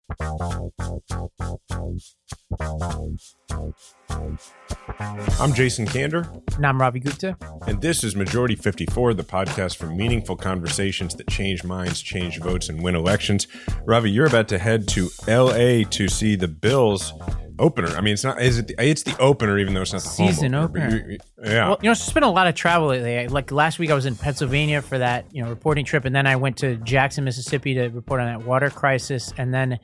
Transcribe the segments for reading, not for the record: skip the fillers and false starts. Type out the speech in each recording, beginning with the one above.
I'm Jason Kander. And I'm Ravi Gupta. And this is Majority 54, the podcast for meaningful conversations that change minds, change votes, and win elections. Ravi, you're about to head to L.A. to see the Bills opener. I mean, it's not. It's the opener, even though it's not the season home opener. Yeah. Well, it's just been a lot of travel lately. Like last week, I was in Pennsylvania for that reporting trip, and then I went to Jackson, Mississippi to report on that water crisis, and then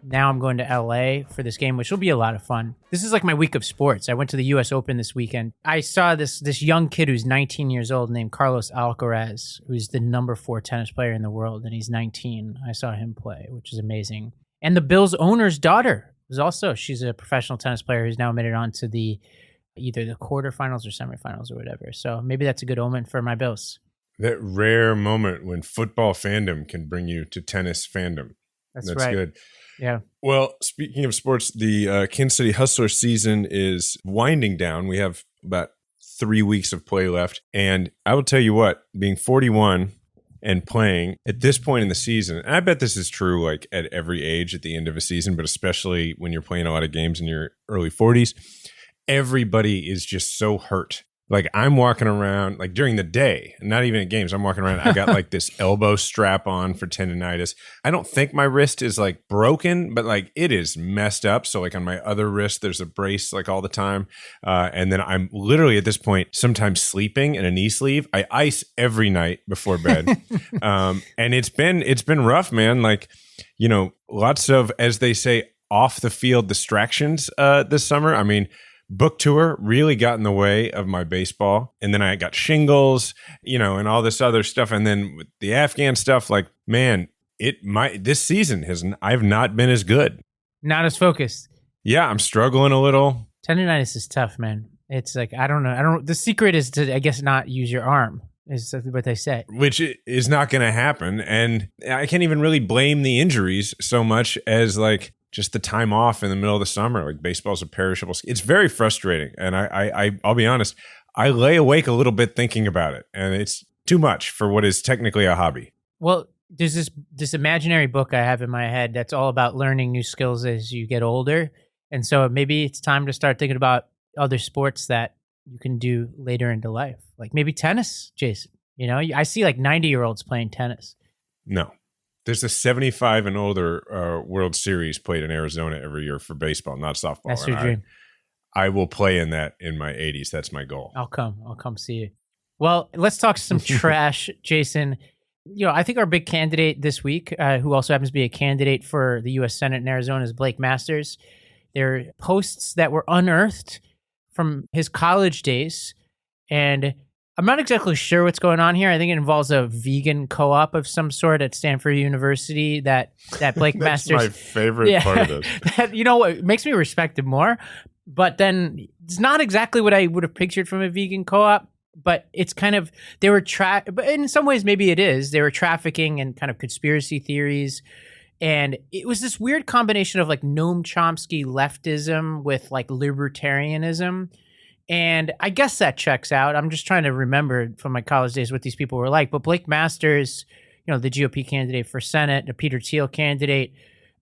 now I'm going to LA for this game, which will be a lot of fun. This is like my week of sports. I went to the U.S. Open this weekend. I saw this young kid who's 19 years old named Carlos Alcaraz, who's the number 4 tennis player in the world, and he's 19. I saw him play, which is amazing. And the Bills owner's daughter was also, she's a professional tennis player who's now made it on to either the quarterfinals or semifinals or whatever. So maybe that's a good omen for my Bills. That rare moment when football fandom can bring you to tennis fandom. That's right. Good. Yeah. Well, speaking of sports, the Kansas City Hustler season is winding down. We have about 3 weeks of play left. And I will tell you what, being 41 and playing at this point in the season, and I bet this is true like at every age at the end of a season, but especially when you're playing a lot of games in your early 40s, everybody is just so hurt. Like I'm walking around like during the day, not even at games. I'm walking around. I got like this elbow strap on for tendonitis. I don't think my wrist is like broken, but like it is messed up. So like on my other wrist, there's a brace like all the time. And then I'm literally at this point sometimes sleeping in a knee sleeve. I ice every night before bed, and it's been rough, man. Like lots of, as they say, off the field distractions this summer. I mean, book tour really got in the way of my baseball. And then I got shingles, and all this other stuff. And then with the Afghan stuff, like, man, this season I've not been as good. Not as focused. Yeah, I'm struggling a little. Tendonitis is tough, man. It's like, I don't know. The secret is to, I guess, not use your arm, is what they say. Which is not going to happen. And I can't even really blame the injuries so much as like, just the time off in the middle of the summer. Like baseball's a perishable. It's very frustrating. And I'll be honest, I lay awake a little bit thinking about it. And it's too much for what is technically a hobby. Well, there's this imaginary book I have in my head that's all about learning new skills as you get older. And so maybe it's time to start thinking about other sports that you can do later into life. Like maybe tennis, Jason. I see like 90-year-olds playing tennis. No. There's a 75 and older World Series played in Arizona every year for baseball, not softball. That's your dream. I will play in that in my 80s. That's my goal. I'll come see you. Well, let's talk some trash, Jason. I think our big candidate this week, who also happens to be a candidate for the U.S. Senate in Arizona, is Blake Masters. There are posts that were unearthed from his college days, and I'm not exactly sure what's going on here. I think it involves a vegan co-op of some sort at Stanford University that Blake That's Masters. my favorite part of this. What makes me respect him more. But then it's not exactly what I would have pictured from a vegan co-op. But it's kind of, but in some ways maybe it is. They were trafficking and kind of conspiracy theories. And it was this weird combination of like Noam Chomsky leftism with like libertarianism. And I guess that checks out. I'm just trying to remember from my college days what these people were like. But Blake Masters, the GOP candidate for Senate, the Peter Thiel candidate,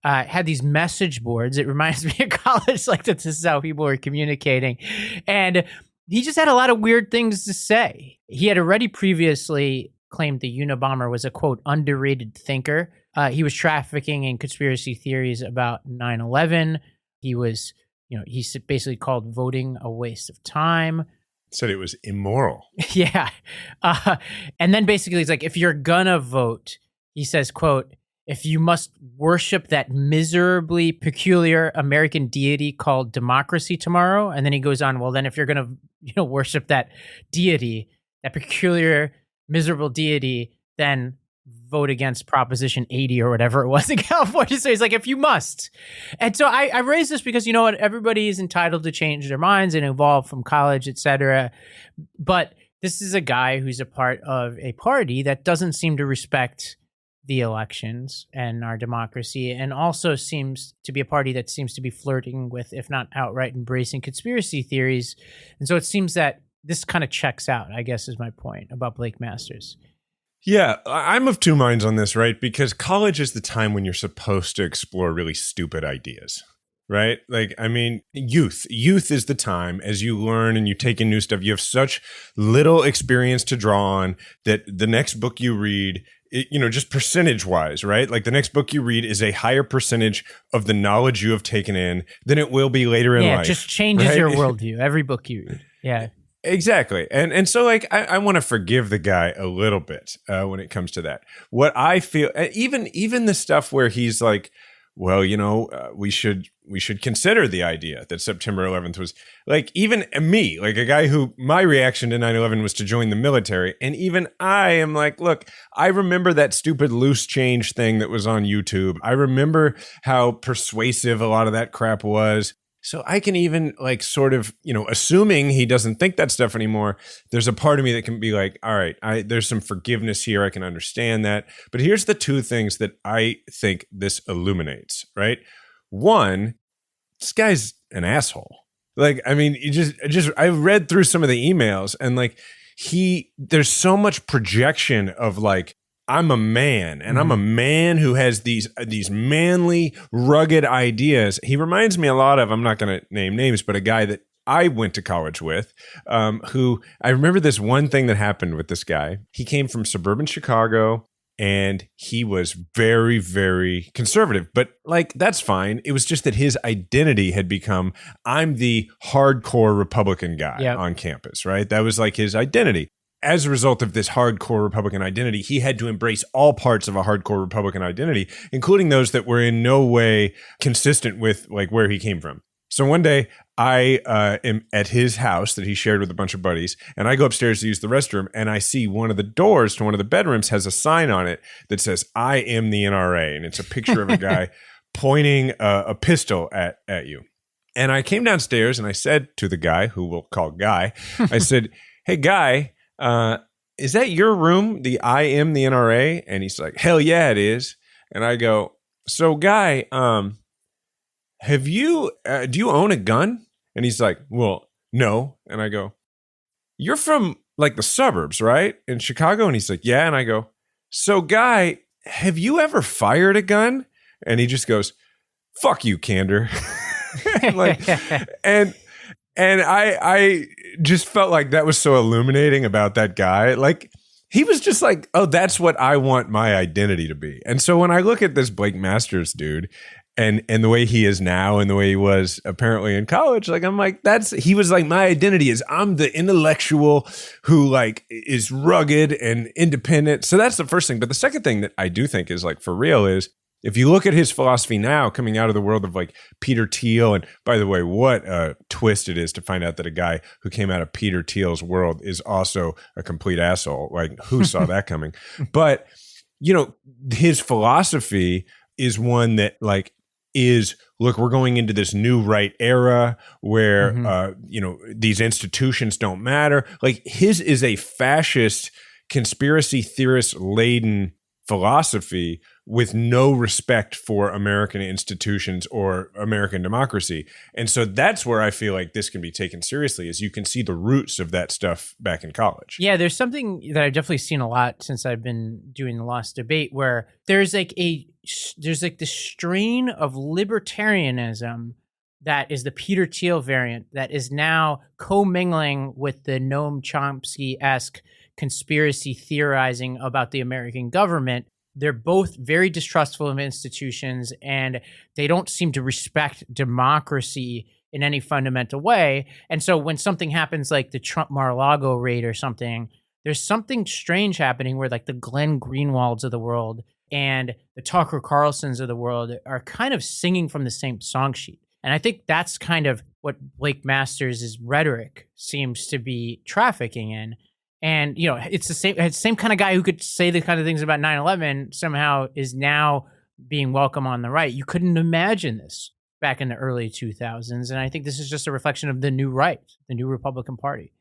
had these message boards. It reminds me of college, like that this is how people were communicating. And he just had a lot of weird things to say. He had already previously claimed the Unabomber was a, quote, underrated thinker. He was trafficking in conspiracy theories about 9/11. He was... he basically called voting a waste of time. Said it was immoral. Yeah. And then basically he's like, if you're gonna vote, he says, quote, if you must worship that miserably peculiar American deity called democracy tomorrow. And then he goes on, well, then if you're gonna worship that deity, that peculiar, miserable deity, then vote against Proposition 80 or whatever it was in California. So he's like, if you must. And so I raise this because, everybody is entitled to change their minds and evolve from college, et cetera. But this is a guy who's a part of a party that doesn't seem to respect the elections and our democracy, and also seems to be a party that seems to be flirting with, if not outright embracing, conspiracy theories. And so it seems that this kind of checks out, I guess, is my point about Blake Masters. Yeah, I'm of two minds on this, right? Because college is the time when you're supposed to explore really stupid ideas, right? Like, I mean, youth is the time as you learn and you take in new stuff. You have such little experience to draw on that the next book you read, just percentage wise, right? Like the next book you read is a higher percentage of the knowledge you have taken in than it will be later in life. Yeah, it just changes right? your worldview. Every book you read. Yeah. Exactly. And so like I want to forgive the guy a little bit when it comes to that. What I feel even the stuff where he's like, well, we should consider the idea that September 11th was like, even me, like a guy who my reaction to 9/11 was to join the military. And even I am like, look, I remember that stupid loose change thing that was on YouTube. I remember how persuasive a lot of that crap was. So I can even like sort of, assuming he doesn't think that stuff anymore, there's a part of me that can be like, all right, there's some forgiveness here. I can understand that. But here's the two things that I think this illuminates, right? One, this guy's an asshole. Like, I mean, I read through some of the emails and like there's so much projection of like, I'm a man and I'm a man who has these manly, rugged ideas. He reminds me a lot of, I'm not going to name names, but a guy that I went to college with, who I remember this one thing that happened with this guy. He came from suburban Chicago and he was very, very conservative, but like, that's fine. It was just that his identity had become, I'm the hardcore Republican guy on campus, right? That was like his identity. As a result of this hardcore Republican identity, he had to embrace all parts of a hardcore Republican identity, including those that were in no way consistent with like where he came from. So one day I am at his house that he shared with a bunch of buddies, and I go upstairs to use the restroom, and I see one of the doors to one of the bedrooms has a sign on it that says, I am the NRA. And it's a picture of a guy pointing a pistol at you. And I came downstairs and I said to the guy, who we'll call Guy, I said, hey, Guy, is that your room? The I am the NRA? And he's like, hell yeah, it is. And I go, so Guy, do you own a gun? And he's like, well, no. And I go, you're from like the suburbs, right? In Chicago? And he's like, yeah. And I go, so Guy, have you ever fired a gun? And he just goes, fuck you, Candor. And I just felt like that was so illuminating about that guy. Like, he was just like, oh, that's what I want my identity to be. And so when I look at this Blake Masters dude and the way he is now and the way he was apparently in college, like, I'm like, he was like, my identity is I'm the intellectual who like is rugged and independent. So that's the first thing. But the second thing that I do think is like for real is, if you look at his philosophy now, coming out of the world of like Peter Thiel, and by the way, what a twist it is to find out that a guy who came out of Peter Thiel's world is also a complete asshole. Like, who saw that coming? But, his philosophy is one that like look, we're going into this new right era where, these institutions don't matter. Like, his is a fascist, conspiracy theorist laden philosophy with no respect for American institutions or American democracy. And so that's where I feel like this can be taken seriously, is you can see the roots of that stuff back in college. Yeah, there's something that I've definitely seen a lot since I've been doing the Lost Debate, where there's like this strain of libertarianism that is the Peter Thiel variant that is now commingling with the Noam Chomsky-esque conspiracy theorizing about the American government. They're both very distrustful of institutions, and they don't seem to respect democracy in any fundamental way. And so when something happens like the Trump Mar-a-Lago raid or something, there's something strange happening where like the Glenn Greenwalds of the world and the Tucker Carlsons of the world are kind of singing from the same song sheet. And I think that's kind of what Blake Masters' rhetoric seems to be trafficking in. And, it's the same kind of guy who could say the kind of things about 9/11 somehow is now being welcome on the right. You couldn't imagine this back in the early 2000s. And I think this is just a reflection of the new right, the new Republican Party.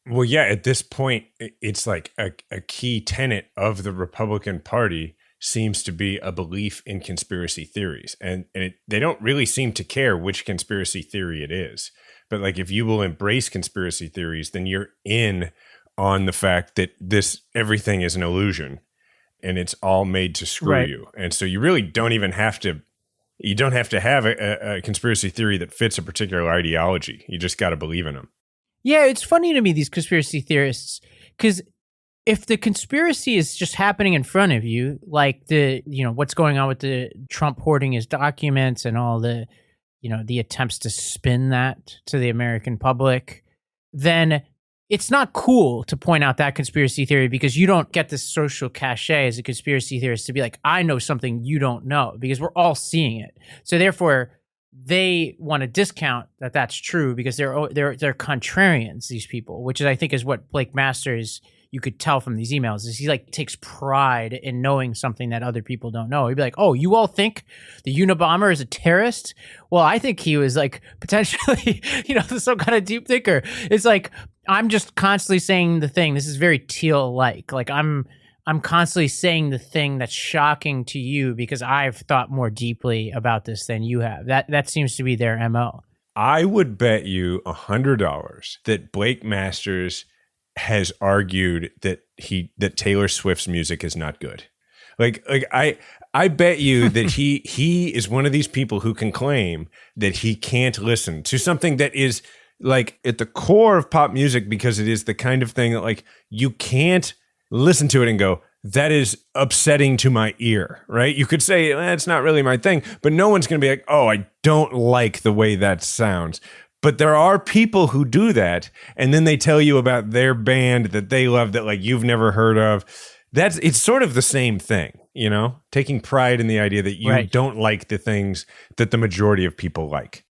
Well, yeah, at this point, it's like a key tenet of the Republican Party seems to be a belief in conspiracy theories. And they don't really seem to care which conspiracy theory it is. But like, if you will embrace conspiracy theories, then you're in on the fact that everything is an illusion. and it's all made to screw Right. you. And so you really don't even have to, you don't have to have a conspiracy theory that fits a particular ideology. You just got to believe in them. Yeah, it's funny to me, these conspiracy theorists, because if the conspiracy is just happening in front of you, like what's going on with the Trump hoarding his documents and all the, the attempts to spin that to the American public, then it's not cool to point out that conspiracy theory, because you don't get this social cachet as a conspiracy theorist to be like, I know something you don't know, because we're all seeing it. So therefore, they want to discount that that's true, because they're contrarians, these people, which I think is what Blake Masters, you could tell from these emails, is he like takes pride in knowing something that other people don't know. He'd be like, oh, you all think the Unabomber is a terrorist? Well, I think he was like potentially, some kind of deep thinker. It's like, I'm just constantly saying the thing. This is very Teal-like. Like I'm constantly saying the thing that's shocking to you because I've thought more deeply about this than you have. That seems to be their MO. I would bet you $100 that Blake Masters has argued that Taylor Swift's music is not good. I bet you that he is one of these people who can claim that he can't listen to something that is like at the core of pop music, because it is the kind of thing that like you can't listen to it and go, that is upsetting to my ear, right? You could say, it's not really my thing, but no one's going to be like, oh, I don't like the way that sounds. But there are people who do that, and then they tell you about their band that they love that like you've never heard of. It's sort of the same thing, taking pride in the idea that you don't like the things that the majority of people like.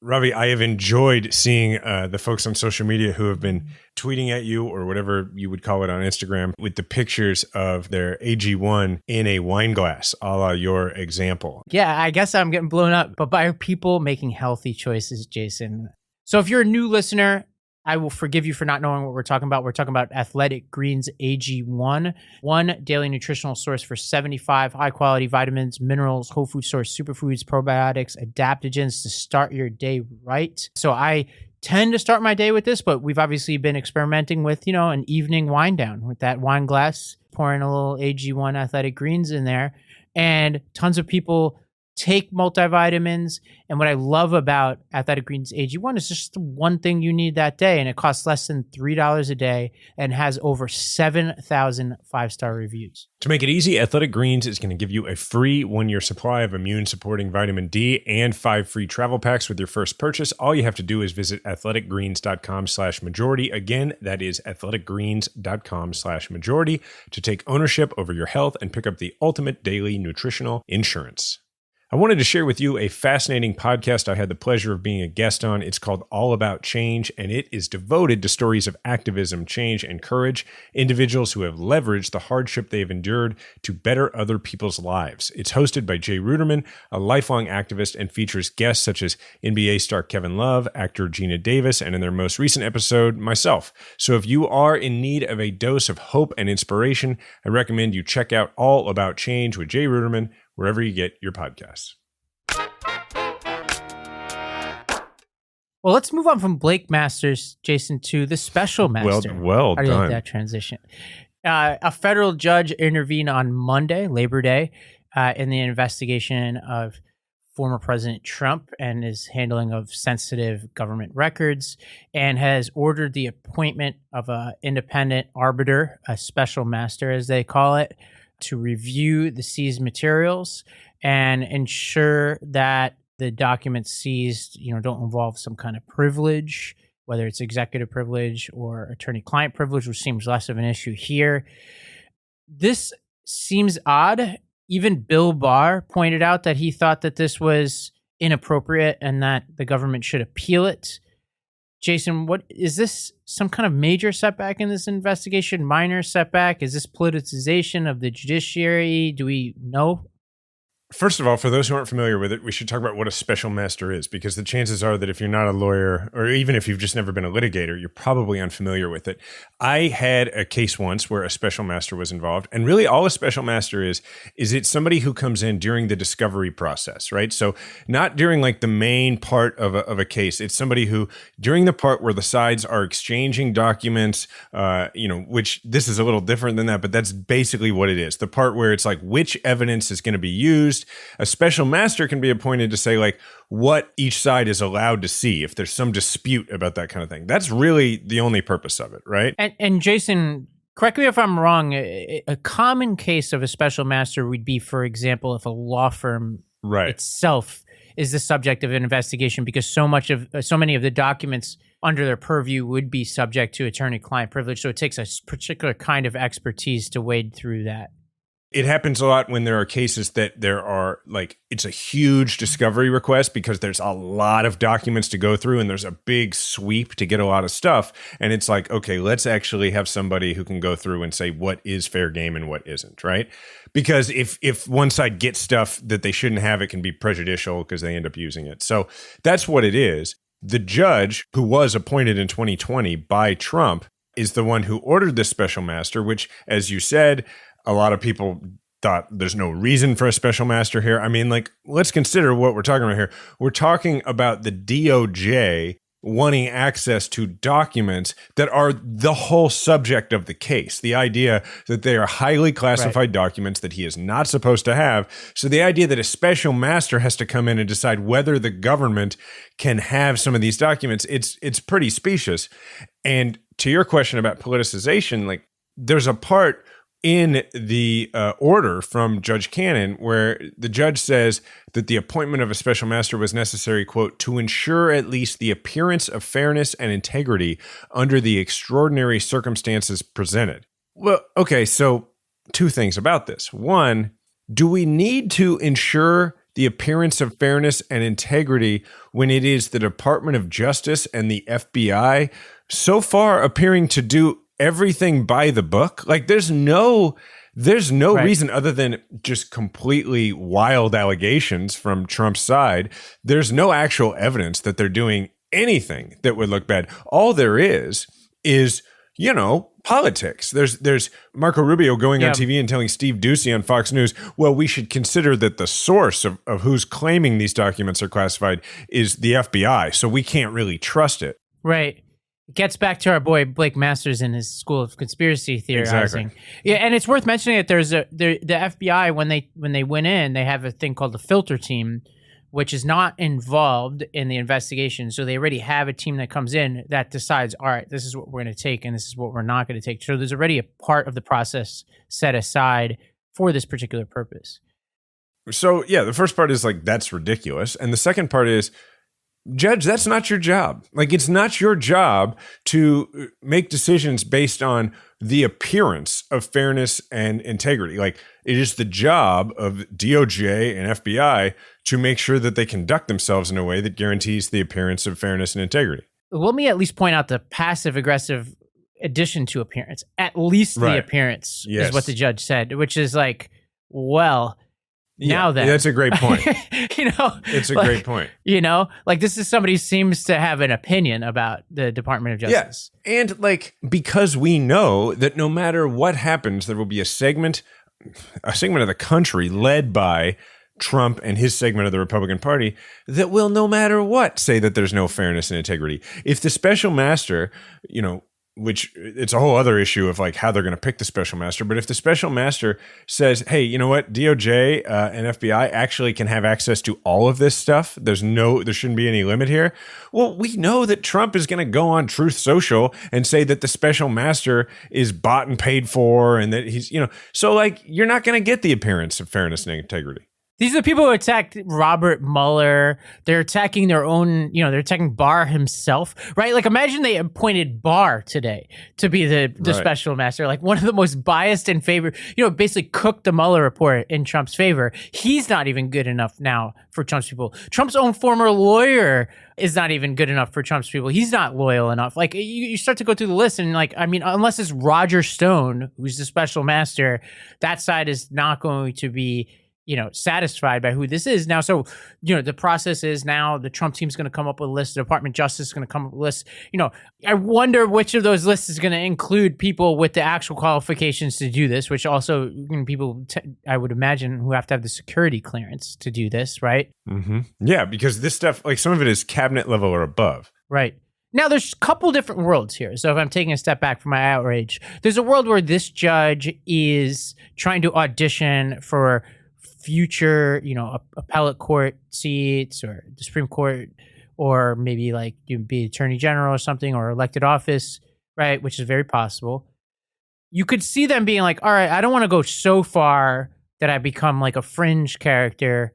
Ravi, I have enjoyed seeing the folks on social media who have been tweeting at you, or whatever you would call it on Instagram, with the pictures of their AG1 in a wine glass, a la your example. Yeah, I guess I'm getting blown up, but by people making healthy choices, Jason. So if you're a new listener, I will forgive you for not knowing what we're talking about. We're talking about Athletic Greens AG1, one daily nutritional source for 75 high-quality vitamins, minerals, whole food source, superfoods, probiotics, adaptogens to start your day right. So I tend to start my day with this, but we've obviously been experimenting with, an evening wind down with that wine glass, pouring a little AG1 Athletic Greens in there, and tons of people take multivitamins. And what I love about Athletic Greens AG1 is just the one thing you need that day. And it costs less than $3 a day and has over 7,000 5-star reviews. To make it easy, Athletic Greens is going to give you a free 1-year supply of immune-supporting vitamin D and 5 free travel packs with your first purchase. All you have to do is visit athleticgreens.com/majority. Again, that is athleticgreens.com/majority to take ownership over your health and pick up the ultimate daily nutritional insurance. I wanted to share with you a fascinating podcast I had the pleasure of being a guest on. It's called All About Change, and it is devoted to stories of activism, change, and courage, individuals who have leveraged the hardship they've endured to better other people's lives. It's hosted by Jay Ruderman, a lifelong activist, and features guests such as NBA star Kevin Love, actor Gina Davis, and in their most recent episode, myself. So if you are in need of a dose of hope and inspiration, I recommend you check out All About Change with Jay Ruderman, wherever you get your podcasts. Well, let's move on from Blake Masters, Jason, to the special master. Well How do you done. like that transition? A federal judge intervened on Monday, Labor Day, in the investigation of former President Trump and his handling of sensitive government records, and has ordered the appointment of an independent arbiter, a special master, as they call it, to review the seized materials and ensure that the documents seized, don't involve some kind of privilege, whether it's executive privilege or attorney-client privilege, which seems less of an issue here. This seems odd. Even Bill Barr pointed out that he thought that this was inappropriate and that the government should appeal it. Jason, what is this, some kind of major setback in this investigation? Minor setback? Is this politicization of the judiciary? Do we know? First of all, for those who aren't familiar with it, we should talk about what a special master is, because the chances are that if you're not a lawyer, or even if you've just never been a litigator, you're probably unfamiliar with it. I had a case once where a special master was involved, and really all a special master is it's somebody who comes in during the discovery process, right? So not during like the main part of a case. It's somebody who, during the part where the sides are exchanging documents, which this is a little different than that, but that's basically what it is. The part where it's like which evidence is going to be used. A special master can be appointed to say like what each side is allowed to see if there's some dispute about that kind of thing. That's really the only purpose of it, right? And Jason, correct me if I'm wrong, a common case of a special master would be, for example, if a law firm itself is the subject of an investigation, because so many of the documents under their purview would be subject to attorney-client privilege. So it takes a particular kind of expertise to wade through that. It happens a lot when there are cases that there are like, it's a huge discovery request because there's a lot of documents to go through and there's a big sweep to get a lot of stuff. And it's like, okay, let's actually have somebody who can go through and say what is fair game and what isn't, right? Because if one side gets stuff that they shouldn't have, it can be prejudicial because they end up using it. So that's what it is. The judge who was appointed in 2020 by Trump is the one who ordered this special master, which, as you said, a lot of people thought there's no reason for a special master here. I mean, like, let's consider what we're talking about here. We're talking about the DOJ wanting access to documents that are the whole subject of the case. The idea that they are highly classified documents that he is not supposed to have. So the idea that a special master has to come in and decide whether the government can have some of these documents, it's pretty specious. And to your question about politicization, like, there's a part in the order from Judge Cannon where the judge says that the appointment of a special master was necessary, quote, to ensure at least the appearance of fairness and integrity under the extraordinary circumstances presented. Well, okay, so two things about this. One, do we need to ensure the appearance of fairness and integrity when it is the Department of Justice and the FBI so far appearing to do everything by the book? Like, there's no reason other than just completely wild allegations from Trump's side. There's no actual evidence that they're doing anything that would look bad. All there is, politics. There's Marco Rubio going on TV and telling Steve Doocy on Fox News, well, we should consider that the source of who's claiming these documents are classified is the FBI, so we can't really trust it. Right. Gets back to our boy Blake Masters and his school of conspiracy theorizing. Exactly. Yeah, and it's worth mentioning that there's the FBI when they went in, they have a thing called the filter team, which is not involved in the investigation. So they already have a team that comes in that decides, all right, this is what we're going to take and this is what we're not going to take. So there's already a part of the process set aside for this particular purpose. So yeah, the first part is like, that's ridiculous, and the second part is, Judge, that's not your job. Like, it's not your job to make decisions based on the appearance of fairness and integrity. Like, it is the job of DOJ and FBI to make sure that they conduct themselves in a way that guarantees the appearance of fairness and integrity. Let me at least point out the passive-aggressive addition to appearance. At least the appearance is what the judge said, which is like, well... Now then, that's a great point. It's a great point. This is somebody who seems to have an opinion about the Department of Justice. Yeah. And like, because we know that no matter what happens, there will be a segment of the country led by Trump and his segment of the Republican Party that will, no matter what, say that there's no fairness and integrity. If the special master, which it's a whole other issue of like how they're going to pick the special master. But if the special master says, hey, you know what, DOJ and FBI actually can have access to all of this stuff, there shouldn't be any limit here. Well, we know that Trump is going to go on Truth Social and say that the special master is bought and paid for and that he's, so like, you're not going to get the appearance of fairness and integrity. These are the people who attacked Robert Mueller. They're attacking their own, they're attacking Barr himself, right? Like, imagine they appointed Barr today to be the special master, like one of the most biased in favor, basically cooked the Mueller report in Trump's favor. He's not even good enough now for Trump's people. Trump's own former lawyer is not even good enough for Trump's people. He's not loyal enough. Like, you start to go through the list and like, I mean, unless it's Roger Stone, who's the special master, that side is not going to be satisfied by who this is now. So, the process is now the Trump team's going to come up with a list. The Department of Justice is going to come up with a list. I wonder which of those lists is going to include people with the actual qualifications to do this, which also people, I would imagine, who have to have the security clearance to do this, right? Mm-hmm. Yeah, because this stuff, like some of it is cabinet level or above. Right. Now, there's a couple different worlds here. So if I'm taking a step back from my outrage, there's a world where this judge is trying to audition for future, appellate court seats or the Supreme Court, or maybe like you be attorney general or something, or elected office, right? Which is very possible. You could see them being like, all right, I don't want to go so far that I become like a fringe character.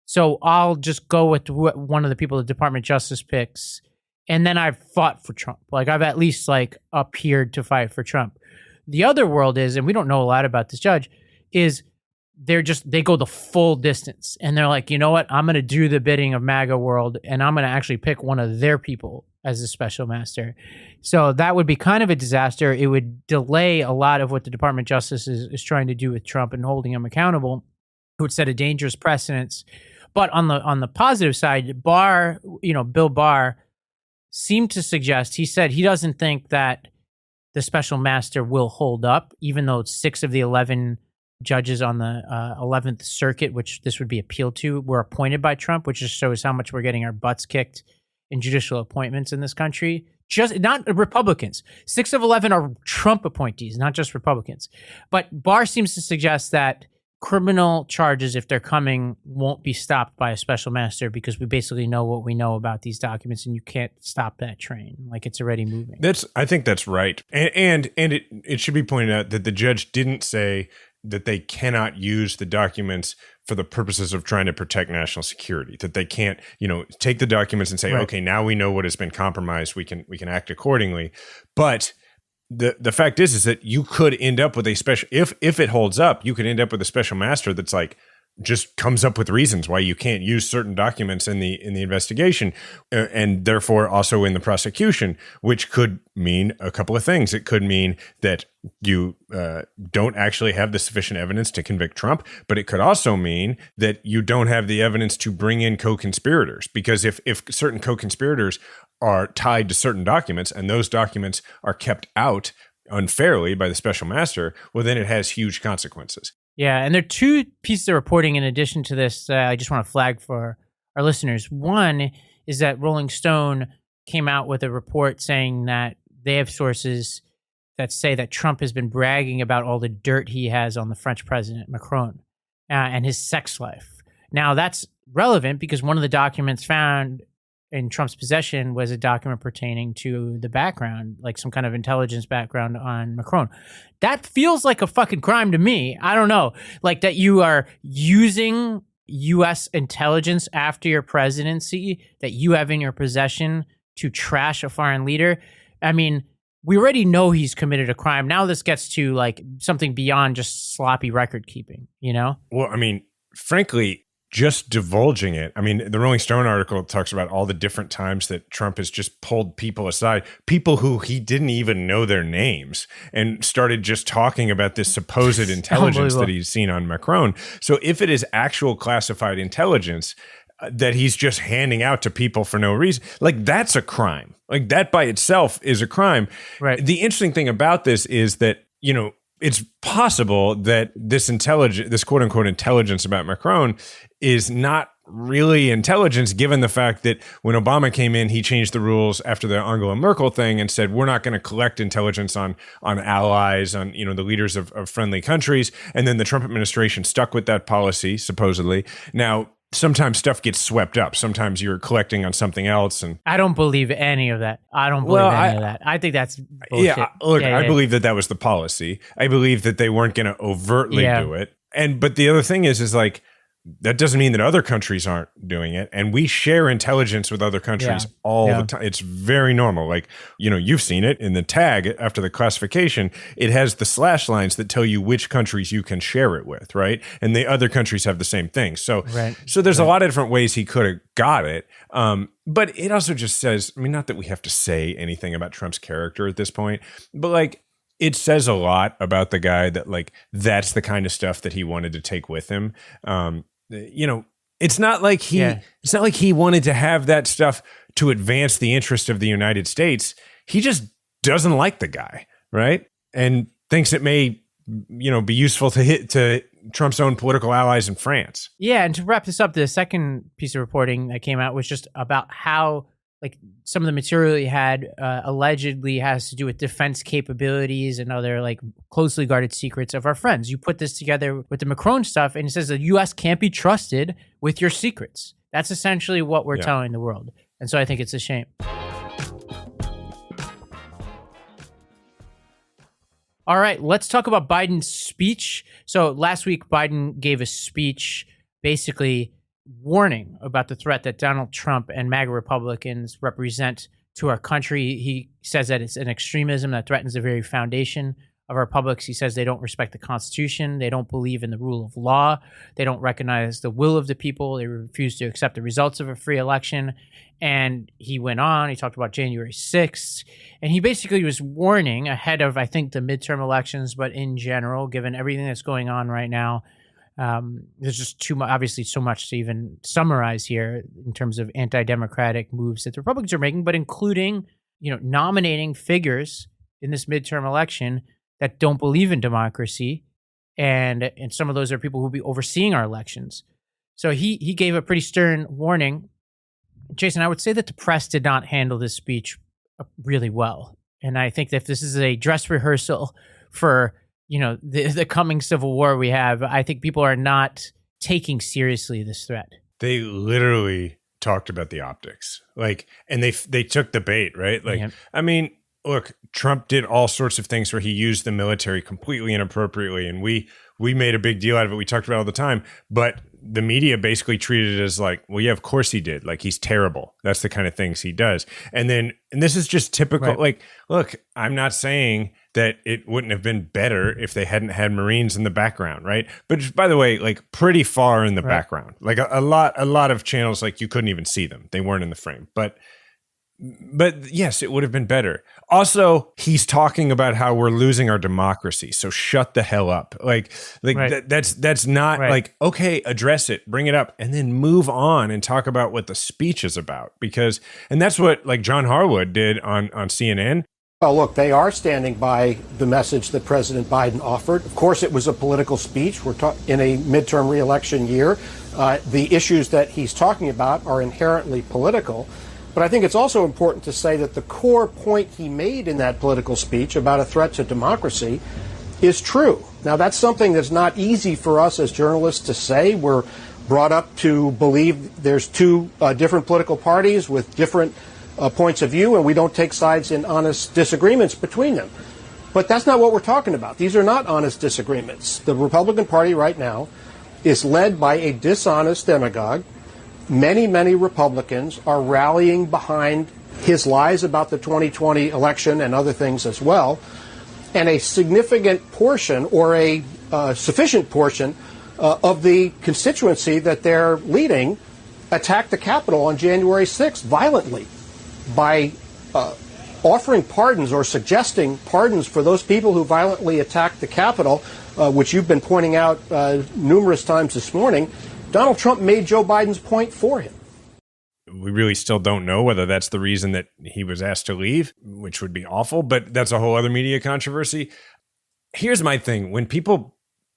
So I'll just go with one of the people the Department of Justice picks. And then I've fought for Trump. Like I've at least like appeared to fight for Trump. The other world is, and we don't know a lot about this judge, is they go the full distance. And they're like, you know what? I'm going to do the bidding of MAGA world, and I'm going to actually pick one of their people as a special master. So that would be kind of a disaster. It would delay a lot of what the Department of Justice is trying to do with Trump and holding him accountable. It would set a dangerous precedence. But on the positive side, Bill Barr seemed to suggest, he said he doesn't think that the special master will hold up, even though 6 of the 11 judges on the 11th Circuit, which this would be appealed to, were appointed by Trump, which just shows how much we're getting our butts kicked in judicial appointments in this country. Just not Republicans. 6 of 11 are Trump appointees, not just Republicans. But Barr seems to suggest that criminal charges, if they're coming, won't be stopped by a special master because we basically know what we know about these documents, and you can't stop that train. Like it's already moving. I think that's right. And it should be pointed out that the judge didn't say that they cannot use the documents for the purposes of trying to protect national security, that they can't, take the documents and say, right, okay, now we know what has been compromised. We can act accordingly. But the fact is that you could end up with a special, if it holds up, you could end up with a special master that's like, just comes up with reasons why you can't use certain documents in the investigation, and therefore also in the prosecution, which could mean a couple of things. It could mean that you don't actually have the sufficient evidence to convict Trump, but it could also mean that you don't have the evidence to bring in co-conspirators, because if certain co-conspirators are tied to certain documents and those documents are kept out unfairly by the special master, well, then it has huge consequences. Yeah, and there are 2 pieces of reporting in addition to this I just want to flag for our listeners. One is that Rolling Stone came out with a report saying that they have sources that say that Trump has been bragging about all the dirt he has on the French president, Macron, and his sex life. Now, that's relevant because one of the documents found in Trump's possession was a document pertaining to the background, like some kind of intelligence background on Macron. That feels like a fucking crime to me. I don't know. Like that you are using U.S. intelligence after your presidency that you have in your possession to trash a foreign leader. I mean, we already know he's committed a crime. Now this gets to like something beyond just sloppy record keeping, Well, I mean, frankly, just divulging it. I mean, the Rolling Stone article talks about all the different times that Trump has just pulled people aside, people who he didn't even know their names, and started just talking about this supposed intelligence that he's seen on Macron. So if it is actual classified intelligence that he's just handing out to people for no reason, like that's a crime. Like that by itself is a crime. Right. The interesting thing about this is that, it's possible that this quote unquote intelligence about Macron is not really intelligence, given the fact that when Obama came in, he changed the rules after the Angela Merkel thing and said, we're not going to collect intelligence on allies, on, the leaders of friendly countries. And then the Trump administration stuck with that policy, supposedly. Now, sometimes stuff gets swept up. Sometimes you're collecting on something else. And I don't believe any of that. I don't believe any of that. I think that's bullshit. Yeah, look, I believe that was the policy. I believe that they weren't going to overtly do it. But the other thing is like, that doesn't mean that other countries aren't doing it. And we share intelligence with other countries all the time. It's very normal. Like, you've seen it in the tag after the classification. It has the slash lines that tell you which countries you can share it with, right? And the other countries have the same thing. So there's a lot of different ways he could have got it. But it also just says, I mean, not that we have to say anything about Trump's character at this point, but like, it says a lot about the guy that like that's the kind of stuff that he wanted to take with him. It's not like he wanted to have that stuff to advance the interest of the United States. He just doesn't like the guy, right? And thinks it may, be useful to Trump's own political allies in France. Yeah, and to wrap this up, the second piece of reporting that came out was just about how like some of the material he had allegedly has to do with defense capabilities and other like closely guarded secrets of our friends. You put this together with the Macron stuff, and it says the U.S. can't be trusted with your secrets. That's essentially what we're telling the world. And so I think it's a shame. All right, let's talk about Biden's speech. So last week, Biden gave a speech basically warning about the threat that Donald Trump and MAGA Republicans represent to our country. He says that it's an extremism that threatens the very foundation of our republics. He says they don't respect the Constitution. They don't believe in the rule of law. They don't recognize the will of the people. They refuse to accept the results of a free election. And he went on, he talked about January 6th, and he basically was warning ahead of, I think, the midterm elections, but in general, given everything that's going on right now, there's just too much, obviously so much to even summarize here in terms of anti-democratic moves that the Republicans are making, but including, nominating figures in this midterm election that don't believe in democracy. And some of those are people who will be overseeing our elections. So he gave a pretty stern warning. Jason, I would say that the press did not handle this speech really well. And I think that if this is a dress rehearsal for the coming civil war we have, I think people are not taking seriously this threat. They literally talked about the optics, and they took the bait, right? I mean, look, Trump did all sorts of things where he used the military completely inappropriately, and we made a big deal out of it. We talked about it all the time, but the media basically treated it as like, well, yeah, of course he did. Like, he's terrible. That's the kind of things he does. And this is just typical. Right. Like, look, I'm not saying that it wouldn't have been better if they hadn't had Marines in the background, right? But by the way, like pretty far in the background, like a lot of channels, like you couldn't even see them. They weren't in the frame, but yes, it would have been better. Also, he's talking about how we're losing our democracy. So shut the hell up. That's not okay, address it, bring it up, and then move on and talk about what the speech is about. And that's what like John Harwood did on CNN. Well, look, they are standing by the message that President Biden offered. Of course, it was a political speech. We're in a midterm reelection year. The issues that he's talking about are inherently political. But I think it's also important to say that the core point he made in that political speech about a threat to democracy is true. Now, that's something that's not easy for us as journalists to say. We're brought up to believe there's two different political parties with different points of view, and we don't take sides in honest disagreements between them. But that's not what we're talking about. These are not honest disagreements. The Republican Party right now is led by a dishonest demagogue. Many, many Republicans are rallying behind his lies about the 2020 election and other things as well. And a significant portion or a sufficient portion of the constituency that they're leading attacked the Capitol on January 6th violently by offering pardons or suggesting pardons for those people who violently attacked the Capitol, which you've been pointing out numerous times this morning. Donald Trump made Joe Biden's point for him. We really still don't know whether that's the reason that he was asked to leave, which would be awful, but that's a whole other media controversy. Here's my thing.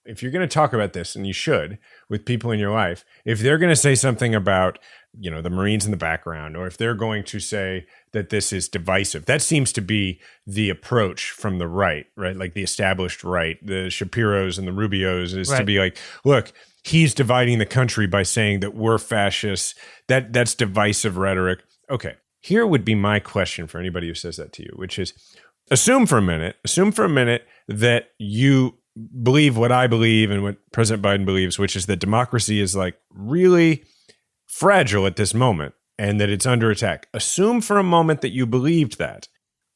If you're going to talk about this, and you should, with people in your life, if they're going to say something about, the Marines in the background, or if they're going to say that this is divisive, that seems to be the approach from the right? Like the established right, the Shapiros and the Rubios is to be like, look, he's dividing the country by saying that we're fascists. That's divisive rhetoric. Okay, here would be my question for anybody who says that to you, which is assume for a minute that you believe what I believe and what President Biden believes, which is that democracy is like really fragile at this moment and that it's under attack. Assume for a moment that you believed that.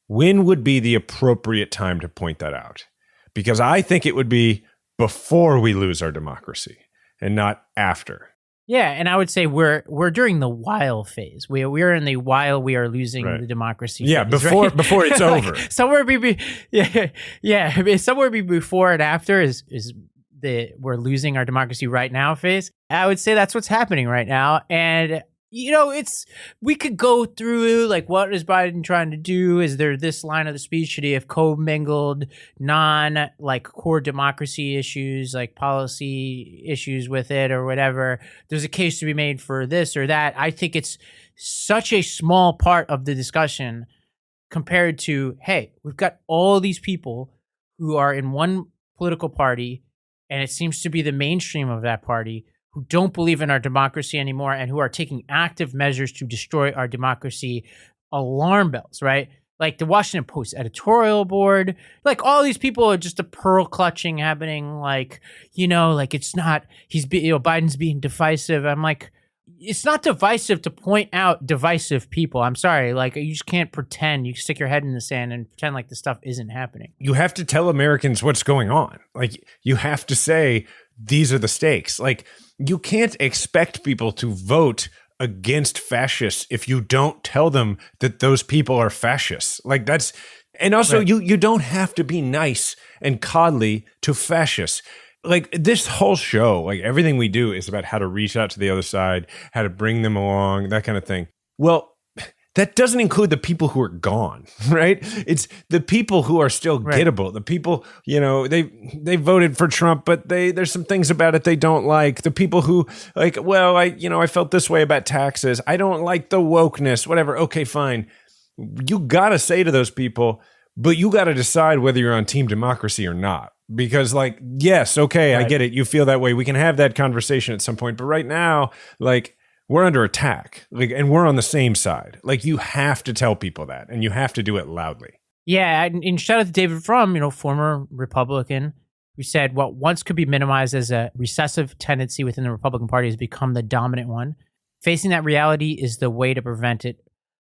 When would be the appropriate time to point that out? Because I think it would be before we lose our democracy and not after. Yeah, and I would say we're during the while phase. We're in the while we are losing Right. the democracy. Yeah, phase, before right? before it's Like, over. somewhere before and after is the we're losing our democracy right now phase. I would say that's what's happening right now, and it's we could go through like what is Biden trying to do? Is there this line of the speech? Should he have commingled like core democracy issues, like policy issues with it or whatever? There's a case to be made for this or that. I think it's such a small part of the discussion compared to, hey, we've got all these people who are in one political party, and it seems to be the mainstream of that party, who don't believe in our democracy anymore and who are taking active measures to destroy our democracy. Alarm bells, right? Like the Washington Post editorial board, like all these people are just a pearl clutching happening. Like, like it's not, Biden's being divisive. I'm like, it's not divisive to point out divisive people. I'm sorry. Like, you just can't pretend. You stick your head in the sand and pretend like the stuff isn't happening. You have to tell Americans what's going on. Like, you have to say, these are the stakes. Like, you can't expect people to vote against fascists if you don't tell them that those people are fascists. Like, that's, and also Right. you don't have to be nice and coddly to fascists. Like, this whole show, like everything we do is about how to reach out to the other side, how to bring them along, that kind of thing. Well, that doesn't include the people who are gone, right? It's the people who are still gettable. The people, they voted for Trump, but there's some things about it they don't like. The people who like, well, I felt this way about taxes. I don't like the wokeness, whatever. Okay, fine. You got to say to those people, but you got to decide whether you're on team democracy or not. Because like, yes, okay, I get it. You feel that way. We can have that conversation at some point. But right now, like, we're under attack, like, and we're on the same side. Like, you have to tell people that, and you have to do it loudly. Yeah, and shout out to David Frum, former Republican, who said what once could be minimized as a recessive tendency within the Republican Party has become the dominant one. Facing that reality is the way to prevent it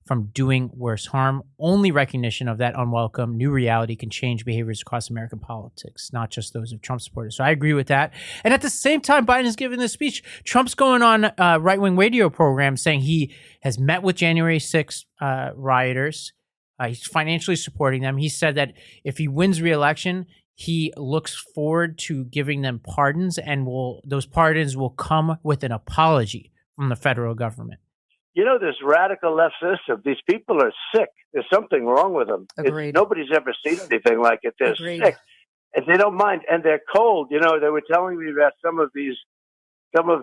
from doing worse harm. Only recognition of that unwelcome new reality can change behaviors across American politics, not just those of Trump supporters. So I agree with that. And at the same time, Biden is giving this speech. Trump's going on right-wing radio programs saying he has met with January 6th rioters. He's financially supporting them. He said that if he wins re-election, he looks forward to giving them pardons, and those pardons will come with an apology from the federal government. This radical left system, these people are sick. There's something wrong with them. Agreed. Nobody's ever seen anything like it. They're sick. And they don't mind. And they're cold. They were telling me about some of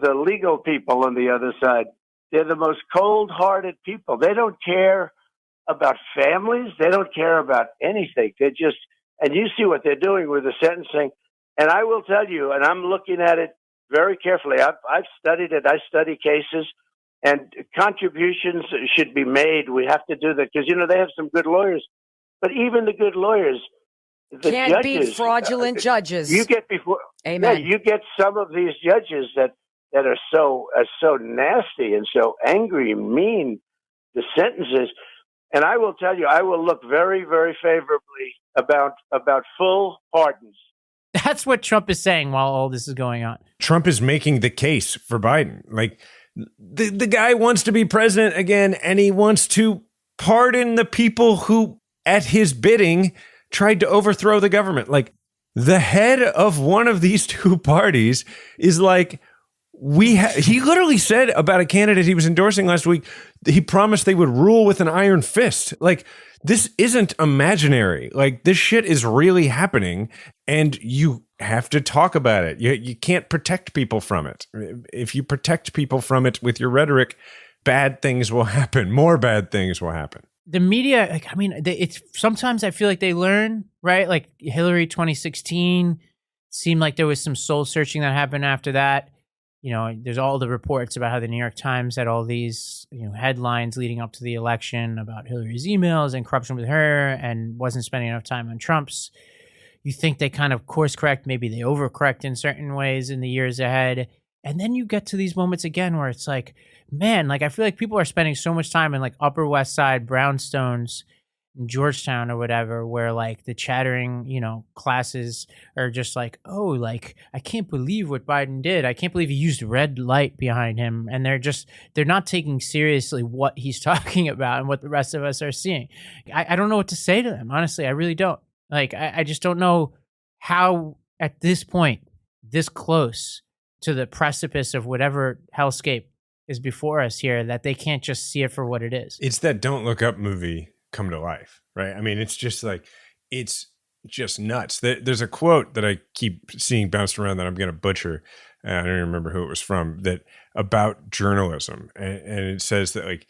the legal people on the other side. They're the most cold-hearted people. They don't care about families. They don't care about anything. They just, and you see what they're doing with the sentencing. And I will tell you, and I'm looking at it very carefully. I've studied it. I study cases. And contributions should be made. We have to do that because, they have some good lawyers. But even the good lawyers, the can't judges, beat fraudulent judges. You get before, Amen. Yeah, you get some of these judges that are so nasty and so angry and mean, the sentences. And I will tell you, I will look very, very favorably about full pardons. That's what Trump is saying while all this is going on. Trump is making the case for Biden. Like, the guy wants to be president again, and he wants to pardon the people who, at his bidding, tried to overthrow the government. Like, the head of one of these two parties is like, he literally said about a candidate he was endorsing last week, he promised they would rule with an iron fist. Like, this isn't imaginary. Like, this shit is really happening, and you have to talk about it. You can't protect people from it. If you protect people from it with your rhetoric, bad things will happen. More bad things will happen. The media, it's sometimes I feel like they learn, right? Like Hillary 2016 seemed like there was some soul searching that happened after that. There's all the reports about how the New York Times had all these, headlines leading up to the election about Hillary's emails and corruption with her and wasn't spending enough time on Trump's. You think they kind of course correct, maybe they overcorrect in certain ways in the years ahead. And then you get to these moments again where it's like, man, like I feel like people are spending so much time in like Upper West Side brownstones in Georgetown or whatever, where like the chattering, classes are just like, oh, like, I can't believe what Biden did. I can't believe he used red light behind him. And they're not taking seriously what he's talking about and what the rest of us are seeing. I don't know what to say to them. Honestly, I really don't. Like, I just don't know how at this point, this close to the precipice of whatever hellscape is before us here, that they can't just see it for what it is. It's that Don't Look Up movie come to life, right? I mean, it's just like, it's just nuts. There's a quote that I keep seeing bounced around that I'm going to butcher. I don't even remember who it was from, that about journalism. And it says that, like,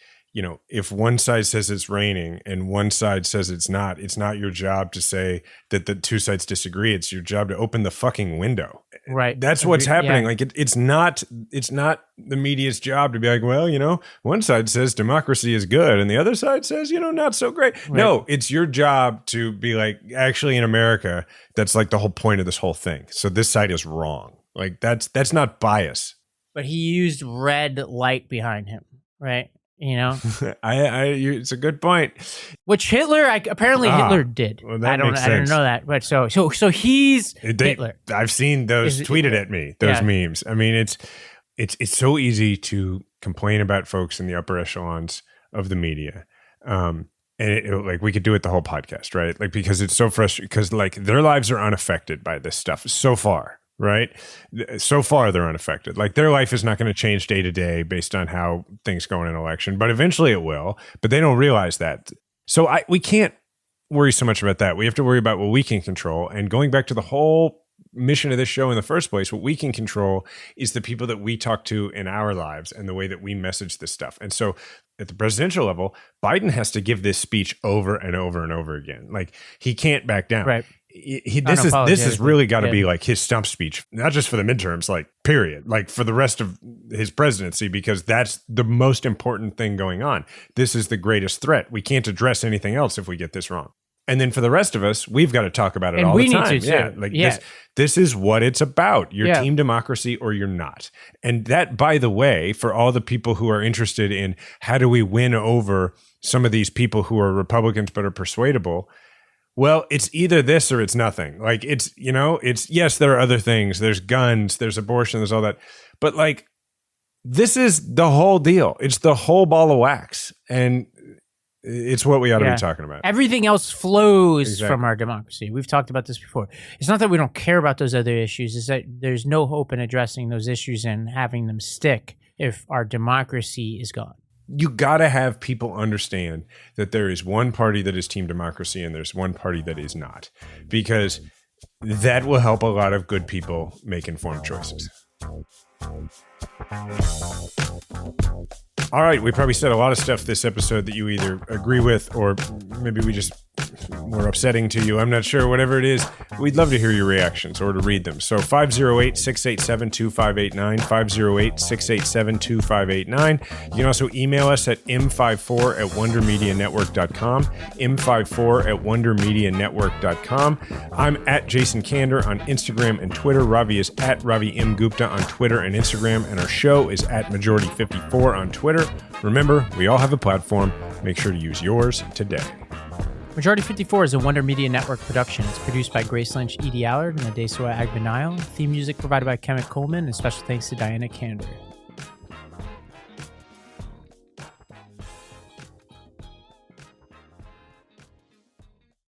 if one side says it's raining and one side says it's not your job to say that the two sides disagree. It's your job to open the fucking window. Right. That's what's happening. Yeah. Like it's not the media's job to be like, well, one side says democracy is good and the other side says, not so great. Right. No, it's your job to be like, actually in America, that's like the whole point of this whole thing. So this side is wrong. Like that's not bias. But he used red light behind him, right? It's a good point. Which Hitler Hitler did. Well, I didn't know that. But so he's Hitler. I've seen those tweeted at me, those memes. I mean, it's so easy to complain about folks in the upper echelons of the media. And like we could do it the whole podcast, right? Like, because it's so frustrating because like their lives are unaffected by this stuff so far. Right? So far, they're unaffected. Like their life is not going to change day to day based on how things go in an election, but eventually it will. But they don't realize that. So we can't worry so much about that. We have to worry about what we can control. And going back to the whole mission of this show in the first place, what we can control is the people that we talk to in our lives and the way that we message this stuff. And so at the presidential level, Biden has to give this speech over and over and over again. Like he can't back down. Right. This has really got to be like his stump speech, not just for the midterms, like period, like for the rest of his presidency, because that's the most important thing going on. This is the greatest threat. We can't address anything else if we get this wrong. And then for the rest of us, we've got to talk about it and all we the time. Need to too. This is what it's about. You're team democracy or you're not. And that, by the way, for all the people who are interested in how do we win over some of these people who are Republicans but are persuadable, well, it's either this or it's nothing. Like it's yes, there are other things. There's guns, there's abortion, there's all that. But like, this is the whole deal. It's the whole ball of wax. And it's what we ought to be talking about. Everything else flows from our democracy. We've talked about this before. It's not that we don't care about those other issues. It's that there's no hope in addressing those issues and having them stick if our democracy is gone. You got to have people understand that there is one party that is team democracy and there's one party that is not, because that will help a lot of good people make informed choices. All right, we probably said a lot of stuff this episode that you either agree with or maybe we just were upsetting to you. I'm not sure. Whatever it is, we'd love to hear your reactions or to read them. So 508-687-2589, 508-687-2589. You can also email us at m54@wondermedianetwork.com, m54@wondermedianetwork.com. I'm at Jason Kander on Instagram and Twitter. Ravi is at Ravi M. Gupta on Twitter and Instagram. And our show is at Majority54 on Twitter. Remember, we all have a platform. Make sure to use yours today. Majority 54 is a Wonder Media Network production. It's produced by Grace Lynch, Edie Allard, and Adesoa Agbenile. Theme music provided by Kemet Coleman, and special thanks to Diana Kander.